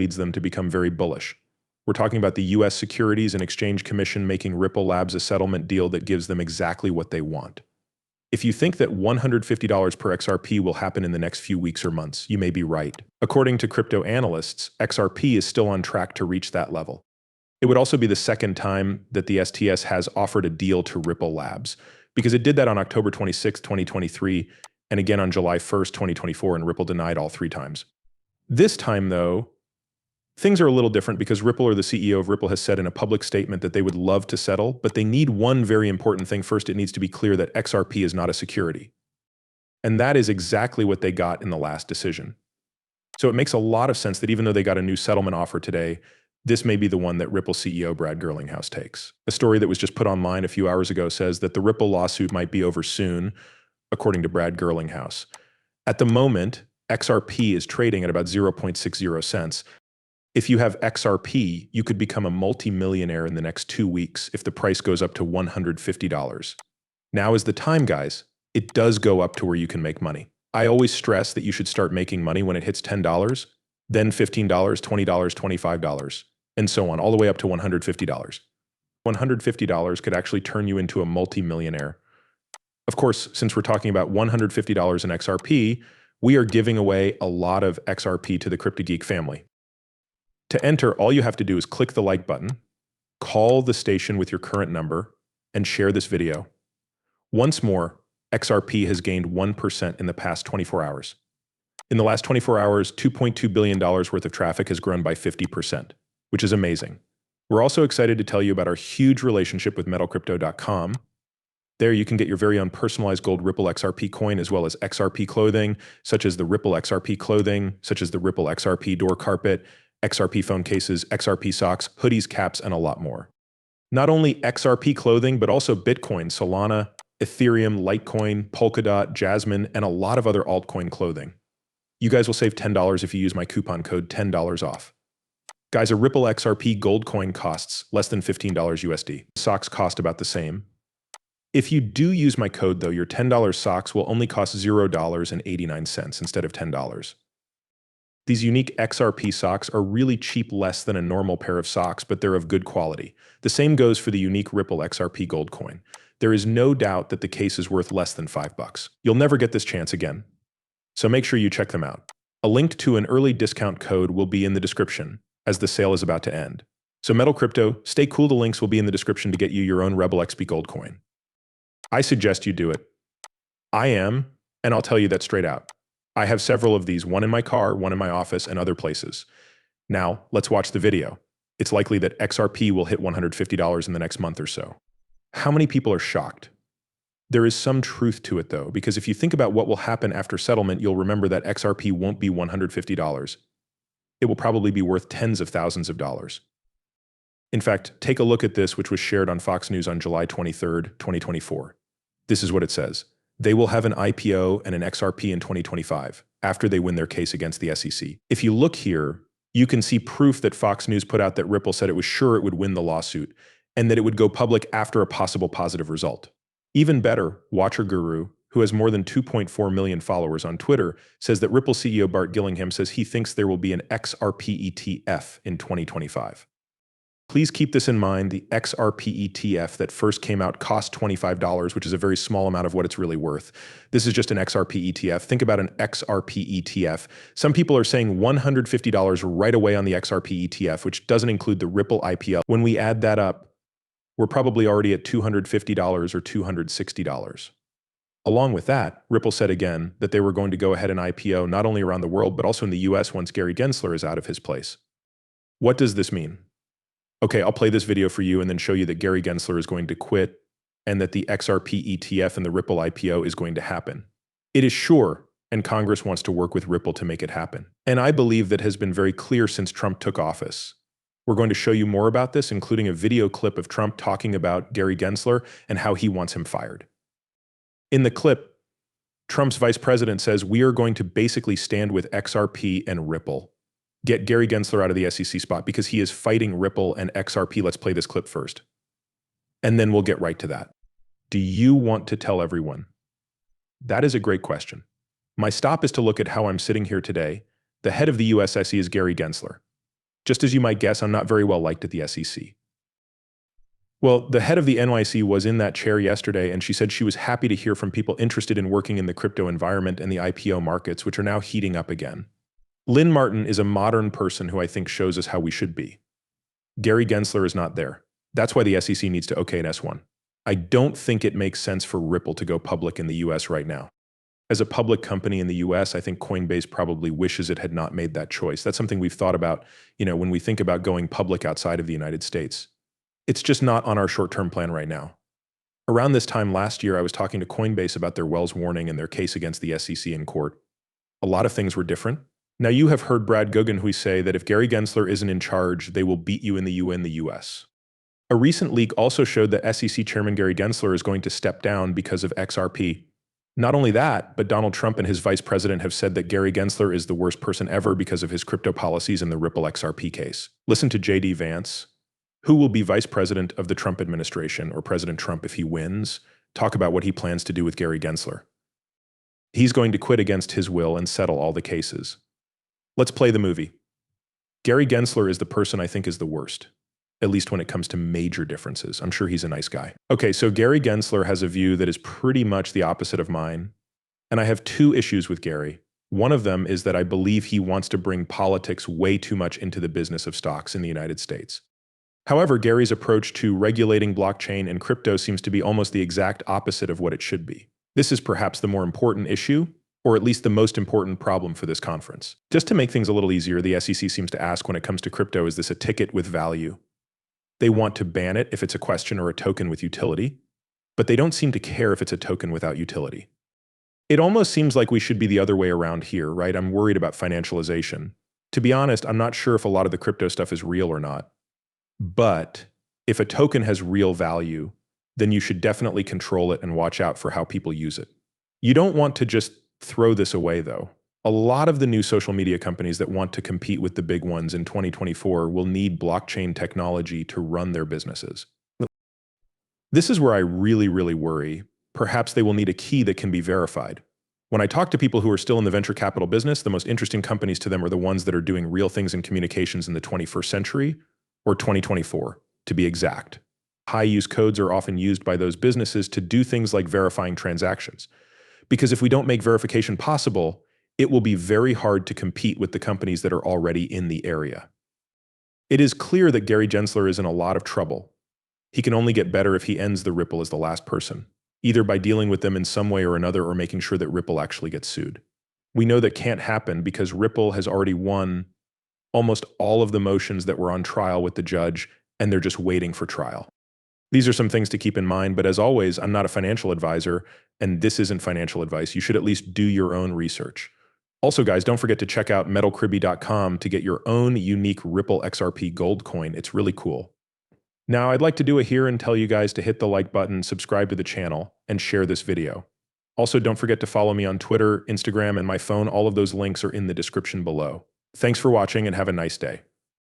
leads them to become very bullish. We're talking about the US Securities and Exchange Commission making Ripple Labs a settlement deal that gives them exactly what they want. If you think that $150 per XRP will happen in the next few weeks or months, you may be right. According to crypto analysts, XRP is still on track to reach that level. It would also be the second time that the STS has offered a deal to Ripple Labs, because it did that on October 26, 2023, and again on July 1st, 2024, and Ripple denied all three times. This time, though, things are a little different because Ripple, or the CEO of Ripple, has said in a public statement that they would love to settle, but they need one very important thing. First, it needs to be clear that XRP is not a security. And that is exactly what they got in the last decision. So it makes a lot of sense that even though they got a new settlement offer today, this may be the one that Ripple CEO Brad Gerlinghouse takes. A story that was just put online a few hours ago says that the Ripple lawsuit might be over soon, according to Brad Gerlinghouse. At the moment, XRP is trading at about 0.60 cents. If you have XRP, you could become a multi-millionaire in the next 2 weeks if the price goes up to $150. Now is the time, guys. It does go up to where you can make money. I always stress that you should start making money when it hits $10, then $15, $20, $25, and so on, all the way up to $150. $150 could actually turn you into a multi-millionaire. Of course, since we're talking about $150 in XRP, we are giving away a lot of XRP to the Crypto Geek family. To enter, all you have to do is click the like button, call the station with your current number, and share this video. Once more, XRP has gained 1% in the past 24 hours. In the last 24 hours, $2.2 billion worth of traffic has grown by 50%, which is amazing. We're also excited to tell you about our huge relationship with metalcrypto.com. There you can get your very own personalized gold Ripple XRP coin, as well as XRP clothing, such as the Ripple XRP clothing, such as the Ripple XRP door carpet, XRP phone cases, XRP socks, hoodies, caps, and a lot more. Not only XRP clothing, but also Bitcoin, Solana, Ethereum, Litecoin, Polkadot, Jasmine, and a lot of other altcoin clothing. You guys will save $10 if you use my coupon code $10 off. Guys, a Ripple XRP gold coin costs less than $15 USD. Socks cost about the same. If you do use my code, though, your $10 socks will only cost $0.89 instead of $10. These unique XRP socks are really cheap, less than a normal pair of socks, but they're of good quality. The same goes for the unique Ripple XRP gold coin. There is no doubt that the case is worth less than $5. You'll never get this chance again. So make sure you check them out. A link to an early discount code will be in the description, as the sale is about to end. So Metal Crypto, stay cool. The links will be in the description to get you your own Rebel XP gold coin. I suggest you do it. I am, and I'll tell you that straight out. I have several of these, one in my car, one in my office, and other places. Now, let's watch the video. It's likely that XRP will hit $150 in the next month or so. How many people are shocked? There is some truth to it, though, because if you think about what will happen after settlement, you'll remember that XRP won't be $150. It will probably be worth tens of thousands of dollars. In fact, take a look at this, which was shared on Fox News on July 23rd, 2024. This is what it says. They will have an IPO and an XRP in 2025 after they win their case against the SEC. If you look here, you can see proof that Fox News put out that Ripple said it was sure it would win the lawsuit and that it would go public after a possible positive result. Even better, Watcher Guru, who has more than 2.4 million followers on Twitter, says that Ripple CEO Bart Gillingham says he thinks there will be an XRP ETF in 2025. Please keep this in mind. The XRP ETF that first came out cost $25, which is a very small amount of what it's really worth. This is just an XRP ETF. Think about an XRP ETF. Some people are saying $150 right away on the XRP ETF, which doesn't include the Ripple IPO. When we add that up, we're probably already at $250 or $260. Along with that, Ripple said again that they were going to go ahead and IPO not only around the world, but also in the US once Gary Gensler is out of his place. What does this mean? Okay, I'll play this video for you and then show you that Gary Gensler is going to quit and that the XRP ETF and the Ripple IPO is going to happen. It is sure, and Congress wants to work with Ripple to make it happen. And I believe that has been very clear since Trump took office. We're going to show you more about this, including a video clip of Trump talking about Gary Gensler and how he wants him fired. In the clip, Trump's vice president says, "We are going to basically stand with XRP and Ripple. Get Gary Gensler out of the SEC spot because he is fighting Ripple and XRP." Let's play this clip first. And then we'll get right to that. Do you want to tell everyone? That is a great question. My stop is to look at how I'm sitting here today. The head of the US SEC is Gary Gensler. Just as you might guess, I'm not very well liked at the SEC. Well, the head of the NYC was in that chair yesterday, and she said she was happy to hear from people interested in working in the crypto environment and the IPO markets, which are now heating up again. Lynn Martin is a modern person who I think shows us how we should be. Gary Gensler is not there. That's why the SEC needs to okay an S1. I don't think it makes sense for Ripple to go public in the US right now. As a public company in the US, I think Coinbase probably wishes it had not made that choice. That's something we've thought about, when we think about going public outside of the United States. It's just not on our short-term plan right now. Around this time last year, I was talking to Coinbase about their Wells warning and their case against the SEC in court. A lot of things were different. Now, you have heard Brad Guggenhuis say that if Gary Gensler isn't in charge, they will beat you in the US. A recent leak also showed that SEC Chairman Gary Gensler is going to step down because of XRP. Not only that, but Donald Trump and his vice president have said that Gary Gensler is the worst person ever because of his crypto policies in the Ripple XRP case. Listen to J.D. Vance, who will be vice president of the Trump administration, or President Trump if he wins, talk about what he plans to do with Gary Gensler. He's going to quit against his will and settle all the cases. Let's play the movie. Gary Gensler is the person I think is the worst, at least when it comes to major differences. I'm sure he's a nice guy. Okay, so Gary Gensler has a view that is pretty much the opposite of mine, and I have two issues with Gary. One of them is that I believe he wants to bring politics way too much into the business of stocks in the United States. However, Gary's approach to regulating blockchain and crypto seems to be almost the exact opposite of what it should be. This is perhaps the more important issue, or at least the most important problem for this conference. Just to make things a little easier, the SEC seems to ask when it comes to crypto, is this a ticket with value? They want to ban it if it's a question or a token with utility, but they don't seem to care if it's a token without utility. It almost seems like we should be the other way around here, right? I'm worried about financialization. To be honest, I'm not sure if a lot of the crypto stuff is real or not. But if a token has real value, then you should definitely control it and watch out for how people use it. You don't want to just throw this away, though. A lot of the new social media companies that want to compete with the big ones in 2024 will need blockchain technology to run their businesses. This is where I really worry. Perhaps they will need a key that can be verified. When I talk to people who are still in the venture capital business, the most interesting companies to them are the ones that are doing real things in communications in the 21st century, or 2024, to be exact. High-use codes are often used by those businesses to do things like verifying transactions. Because if we don't make verification possible, it will be very hard to compete with the companies that are already in the area. It is clear that Gary Gensler is in a lot of trouble. He can only get better if he ends the Ripple as the last person, either by dealing with them in some way or another or making sure that Ripple actually gets sued. We know that can't happen because Ripple has already won almost all of the motions that were on trial with the judge, and they're just waiting for trial. These are some things to keep in mind, but as always, I'm not a financial advisor, and this isn't financial advice. You should at least do your own research. Also, guys, don't forget to check out metalcribby.com to get your own unique Ripple XRP gold coin. It's really cool. Now, I'd like to do it here and tell you guys to hit the like button, subscribe to the channel, and share this video. Also, don't forget to follow me on Twitter, Instagram, and my phone. All of those links are in the description below. Thanks for watching and have a nice day.